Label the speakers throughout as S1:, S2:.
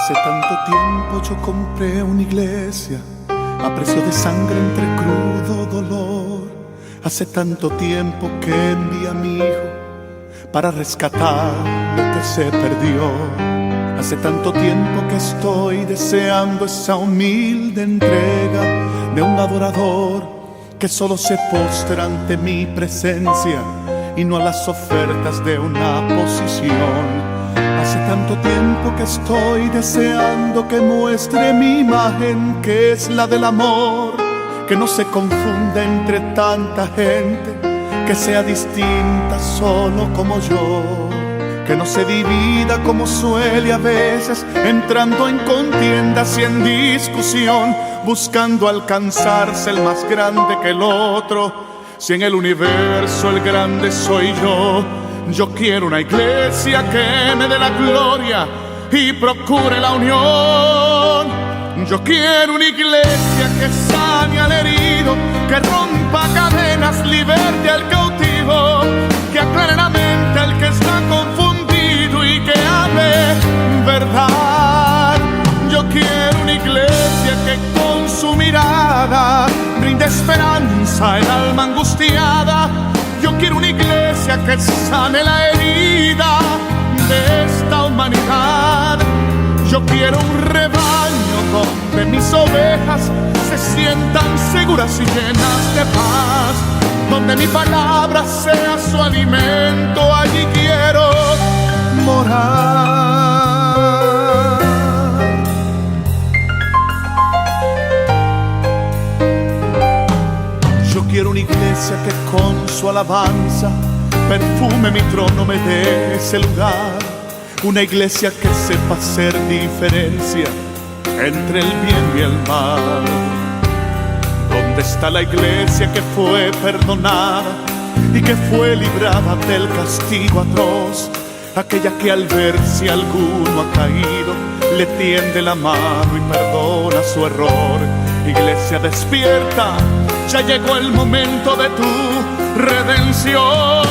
S1: Hace tanto tiempo yo compré una iglesia a precio de sangre entre crudo dolor. Hace tanto tiempo que envié a mi hijo para rescatar lo que se perdió. Hace tanto tiempo que estoy deseando esa humilde entrega de un adorador que solo se postra ante mi presencia y no a las ofertas de una posición. Hace tanto tiempo que estoy deseando que muestre mi imagen, que es la del amor, que no se confunda entre tanta gente, que sea distinta solo como yo, que no se divida como suele a veces, entrando en contiendas y en discusión, buscando alcanzarse el más grande que el otro. Si en el universo el grande soy yo quiero una iglesia que me dé la gloria y procure la unión. Yo quiero una iglesia que sane al herido, que rompa cadenas, liberte al cautivo, que aclare la mente al que está confundido y que hable verdad. Yo quiero una iglesia que con su mirada brinde esperanza al alma angustiada. Yo quiero una iglesia que sane la herida de esta humanidad. Yo quiero un rebaño donde mis ovejas se sientan seguras y llenas de paz, donde mi palabra sea su alimento. Allí quiero morar. Yo quiero una iglesia que con su alabanza perfume mi trono, me dé ese lugar. Una iglesia que sepa hacer diferencia entre el bien y el mal. ¿Dónde está la iglesia que fue perdonada y que fue librada del castigo atroz? Aquella que al ver si alguno ha caído le tiende la mano y perdona su error. Iglesia despierta, ya llegó el momento de tu redención.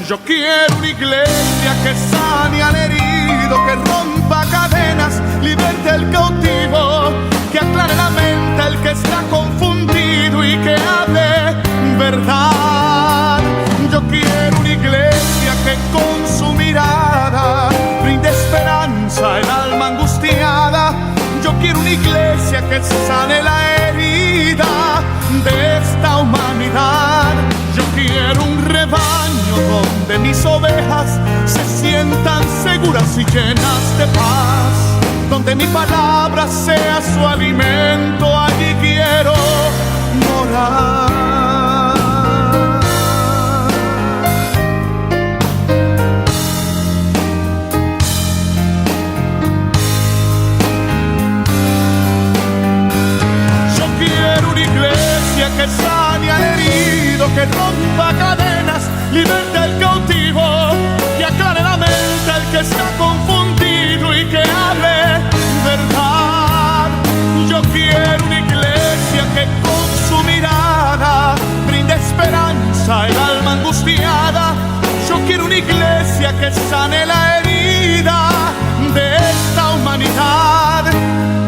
S1: Yo quiero una iglesia que sane al herido, que rompa cadenas, liberte al cautivo, que aclare la mente al que está confundido y que hable verdad. Yo quiero una iglesia que con su mirada brinde esperanza al alma angustiada. Yo quiero una iglesia que sane la herida de esta humanidad. Yo quiero un rebaño donde mis ovejas se sientan seguras y llenas de paz, donde mi palabra sea su alimento. Allí quiero morar. Que sane al herido, que rompa cadenas, liberte al cautivo, que aclare la mente al que está confundido y que hable verdad. Yo quiero una iglesia que con su mirada brinde esperanza al alma angustiada. Yo quiero una iglesia que sane la herida de esta humanidad.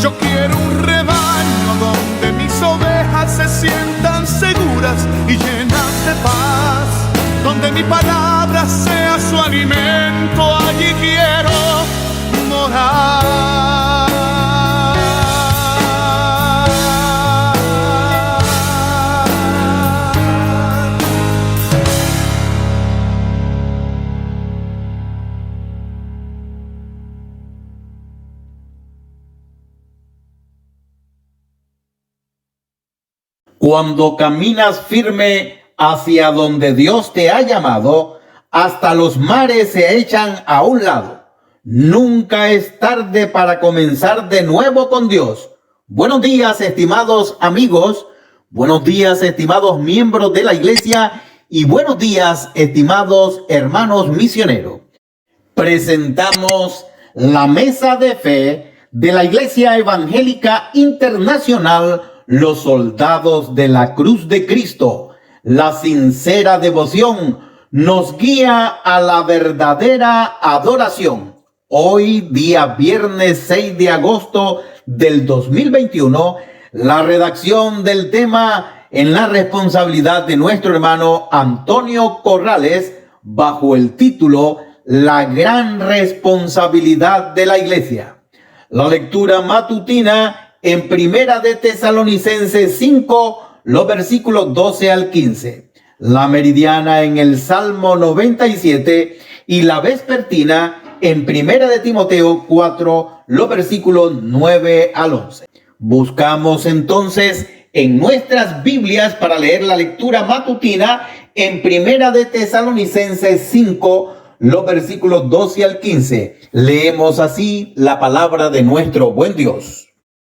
S1: Yo quiero un rebaño donde mis ovejas se sientan seguras y llenas de paz, donde mi palabra sea su alimento. Allí quiero morar.
S2: Cuando caminas firme hacia donde Dios te ha llamado, hasta los mares se echan a un lado. Nunca es tarde para comenzar de nuevo con Dios. Buenos días, estimados amigos. Buenos días, estimados miembros de la iglesia. Y buenos días, estimados hermanos misioneros. Presentamos la mesa de fe de la Iglesia Evangélica Internacional Los Soldados de la Cruz de Cristo. La sincera devoción nos guía a la verdadera adoración. Hoy, día viernes 6 de agosto del 2021, la redacción del tema en la responsabilidad de nuestro hermano Antonio Corrales, bajo el título La gran responsabilidad de la iglesia. La lectura matutina en Primera de Tesalonicenses 5, los versículos 12 al 15. La meridiana en el Salmo 97 y la vespertina en Primera de Timoteo 4, los versículos 9 al 11. Buscamos entonces en nuestras Biblias para leer la lectura matutina en Primera de Tesalonicenses 5, los versículos 12 al 15. Leemos así la palabra de nuestro buen Dios.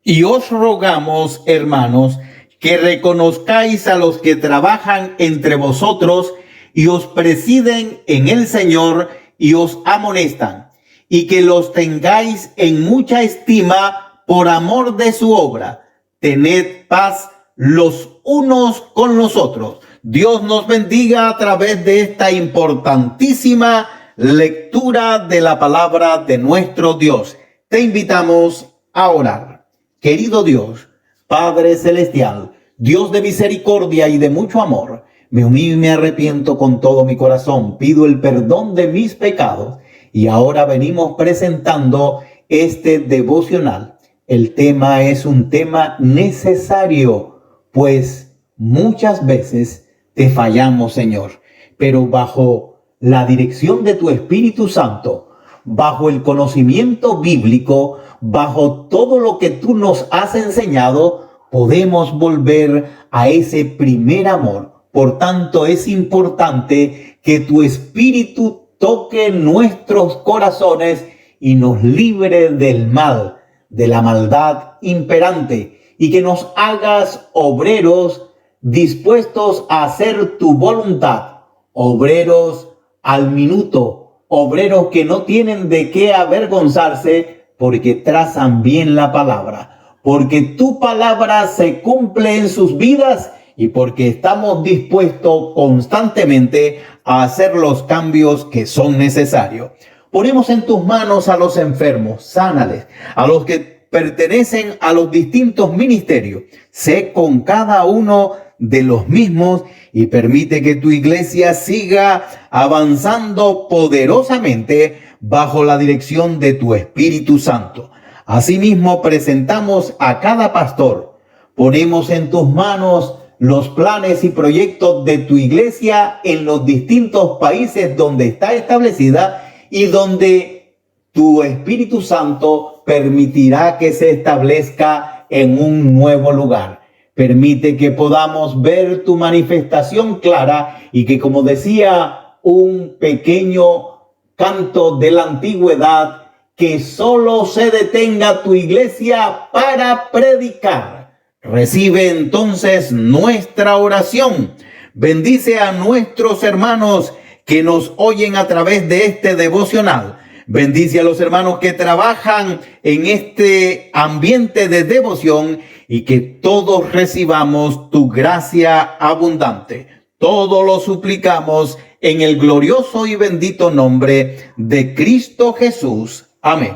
S2: Y os rogamos, hermanos, que reconozcáis a los que trabajan entre vosotros y os presiden en el Señor y os amonestan, y que los tengáis en mucha estima por amor de su obra. Tened paz los unos con los otros. Dios nos bendiga a través de esta importantísima lectura de la palabra de nuestro Dios. Te invitamos a orar. Querido Dios, Padre Celestial, Dios de misericordia y de mucho amor, me humillo y me arrepiento con todo mi corazón. Pido el perdón de mis pecados y ahora venimos presentando este devocional. El tema es un tema necesario, pues muchas veces te fallamos, Señor, pero bajo la dirección de tu Espíritu Santo, bajo el conocimiento bíblico, bajo todo lo que tú nos has enseñado, podemos volver a ese primer amor. Por tanto, es importante que tu Espíritu toque nuestros corazones y nos libre del mal, de la maldad imperante, y que nos hagas obreros dispuestos a hacer tu voluntad, obreros al minuto, obreros que no tienen de qué avergonzarse porque trazan bien la palabra, porque tu palabra se cumple en sus vidas y porque estamos dispuestos constantemente a hacer los cambios que son necesarios. Ponemos en tus manos a los enfermos, sánales, a los que pertenecen a los distintos ministerios. Sé con cada uno de los mismos y permite que tu iglesia siga avanzando poderosamente bajo la dirección de tu Espíritu Santo. Asimismo, presentamos a cada pastor. Ponemos en tus manos los planes y proyectos de tu iglesia en los distintos países donde está establecida y donde tu Espíritu Santo permitirá que se establezca en un nuevo lugar. Permite que podamos ver tu manifestación clara y que, como decía un pequeño canto de la antigüedad, que solo se detenga tu iglesia para predicar. Recibe entonces nuestra oración. Bendice a nuestros hermanos que nos oyen a través de este devocional. Bendice a los hermanos que trabajan en este ambiente de devoción y que todos recibamos tu gracia abundante. Todo lo suplicamos en el glorioso y bendito nombre de Cristo Jesús. Amén.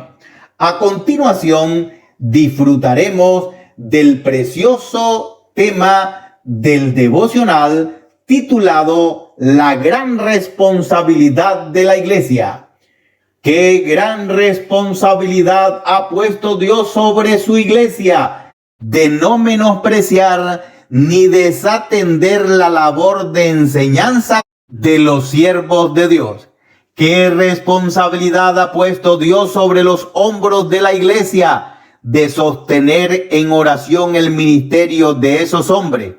S2: A continuación, disfrutaremos del precioso tema del devocional titulado La gran responsabilidad de la iglesia. ¡Qué gran responsabilidad ha puesto Dios sobre su iglesia! De no menospreciar ni desatender la labor de enseñanza de los siervos de Dios. ¡Qué responsabilidad ha puesto Dios sobre los hombros de la iglesia de sostener en oración el ministerio de esos hombres!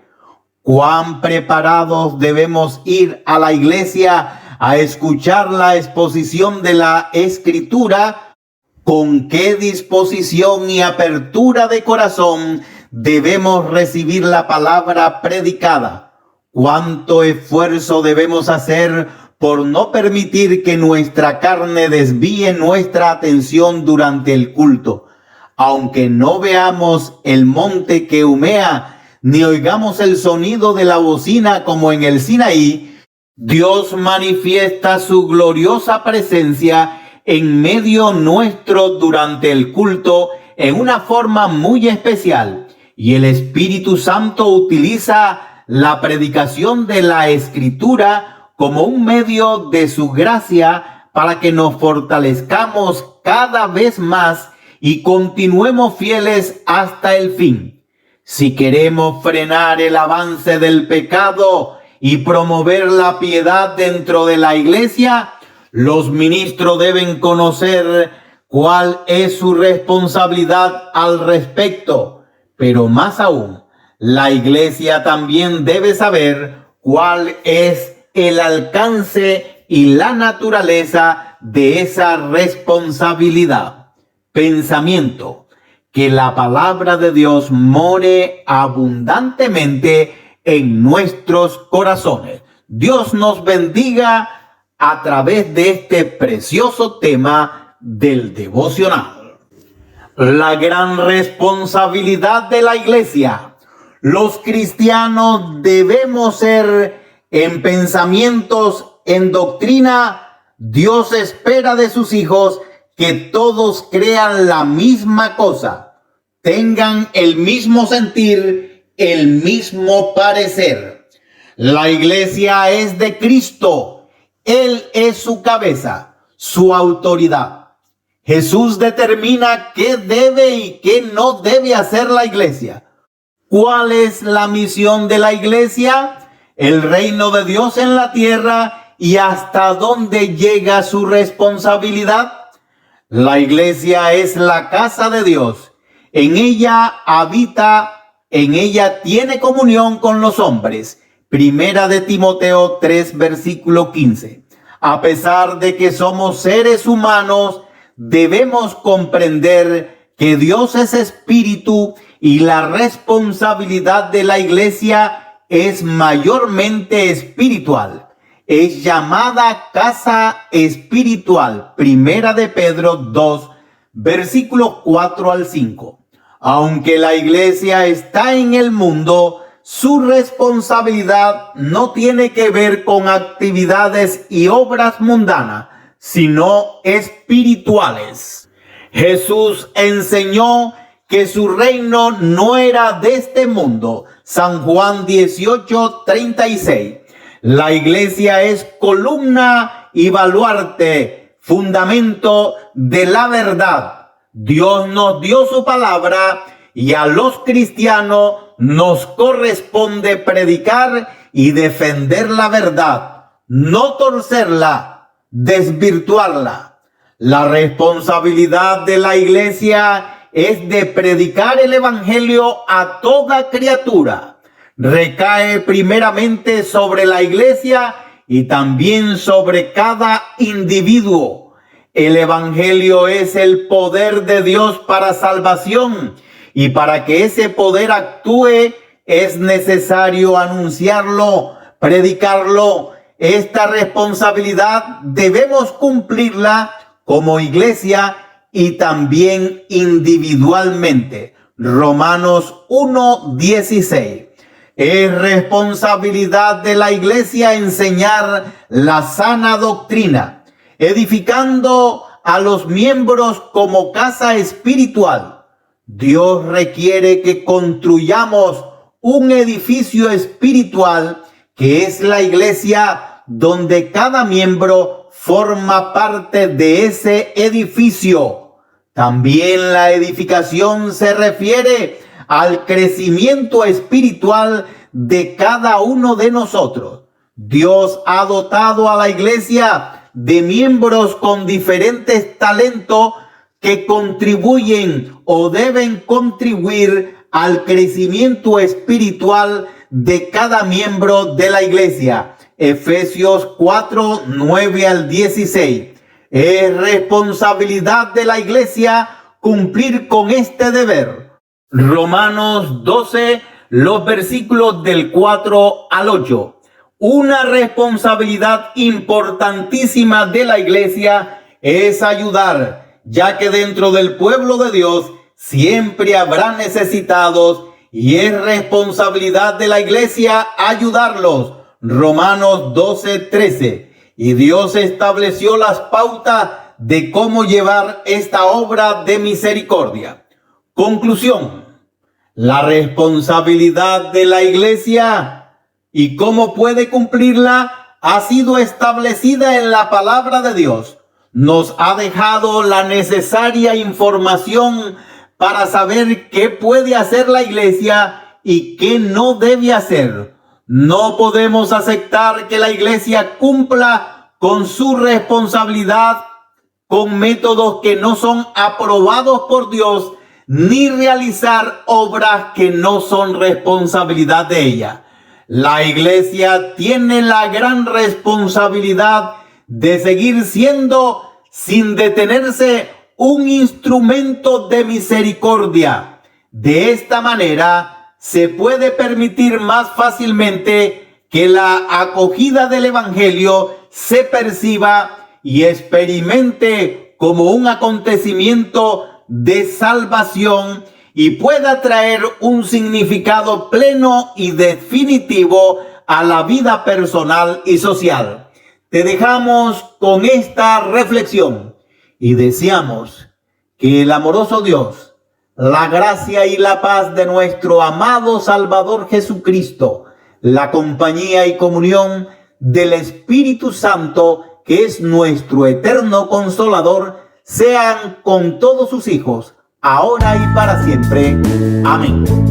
S2: ¡Cuán preparados debemos ir a la iglesia a escuchar la exposición de la Escritura! ¿Con qué disposición y apertura de corazón debemos recibir la palabra predicada? ¿Cuánto esfuerzo debemos hacer por no permitir que nuestra carne desvíe nuestra atención durante el culto? Aunque no veamos el monte que humea, ni oigamos el sonido de la bocina como en el Sinaí, Dios manifiesta su gloriosa presencia en medio nuestro durante el culto en una forma muy especial, y el Espíritu Santo utiliza la predicación de la Escritura como un medio de su gracia para que nos fortalezcamos cada vez más y continuemos fieles hasta el fin. Si queremos frenar el avance del pecado y promover la piedad dentro de la iglesia, los ministros deben conocer cuál es su responsabilidad al respecto, pero más aún, la iglesia también debe saber cuál es el alcance y la naturaleza de esa responsabilidad. Pensamiento: que la palabra de Dios more abundantemente en nuestros corazones. Dios nos bendiga a través de este precioso tema del devocional. La gran responsabilidad de la iglesia. Los cristianos debemos ser en pensamientos, en doctrina. Dios espera de sus hijos que todos crean la misma cosa, tengan el mismo sentir, el mismo parecer. La iglesia es de Cristo. Él es su cabeza, su autoridad. Jesús determina qué debe y qué no debe hacer la iglesia. ¿Cuál es la misión de la iglesia? El reino de Dios en la tierra, y hasta dónde llega su responsabilidad. La iglesia es la casa de Dios. En ella habita, en ella tiene comunión con los hombres. Primera de Timoteo 3, versículo 15. A pesar de que somos seres humanos, debemos comprender que Dios es espíritu y la responsabilidad de la iglesia es mayormente espiritual. Es llamada casa espiritual. Primera de Pedro 2, versículos 4 al 5. Aunque la iglesia está en el mundo, su responsabilidad no tiene que ver con actividades y obras mundanas, sino espirituales. Jesús enseñó que su reino no era de este mundo. San Juan 18, 36. La iglesia es columna y baluarte, fundamento de la verdad. Dios nos dio su palabra y a los cristianos nos corresponde predicar y defender la verdad, no torcerla, desvirtuarla. La responsabilidad de la iglesia es de predicar el evangelio a toda criatura. Recae primeramente sobre la iglesia y también sobre cada individuo. El evangelio es el poder de Dios para salvación, y para que ese poder actúe es necesario anunciarlo, predicarlo. Esta responsabilidad debemos cumplirla como iglesia y también individualmente. Romanos 1:16. Es responsabilidad de la iglesia enseñar la sana doctrina, edificando a los miembros como casa espiritual. Dios requiere que construyamos un edificio espiritual que es la iglesia, donde cada miembro forma parte de ese edificio. También la edificación se refiere al crecimiento espiritual de cada uno de nosotros. Dios ha dotado a la iglesia de miembros con diferentes talentos que contribuyen o deben contribuir al crecimiento espiritual de cada miembro de la iglesia. Efesios 4, 9 al 16. Es responsabilidad de la iglesia cumplir con este deber. Romanos 12, los versículos del 4 al 8. Una responsabilidad importantísima de la iglesia es ayudar, ya que dentro del pueblo de Dios siempre habrá necesitados y es responsabilidad de la iglesia ayudarlos. Romanos 12, 13. Y Dios estableció las pautas de cómo llevar esta obra de misericordia. Conclusión: la responsabilidad de la iglesia y cómo puede cumplirla ha sido establecida en la palabra de Dios. Nos ha dejado la necesaria información para saber qué puede hacer la iglesia y qué no debe hacer. No podemos aceptar que la iglesia cumpla con su responsabilidad con métodos que no son aprobados por Dios, ni realizar obras que no son responsabilidad de ella. La iglesia tiene la gran responsabilidad de seguir siendo, sin detenerse, un instrumento de misericordia. De esta manera se puede permitir más fácilmente que la acogida del evangelio se perciba y experimente como un acontecimiento de salvación y pueda traer un significado pleno y definitivo a la vida personal y social. Te dejamos con esta reflexión y deseamos que el amoroso Dios, la gracia y la paz de nuestro amado Salvador Jesucristo, la compañía y comunión del Espíritu Santo, que es nuestro eterno consolador, sean con todos sus hijos, ahora y para siempre. Amén.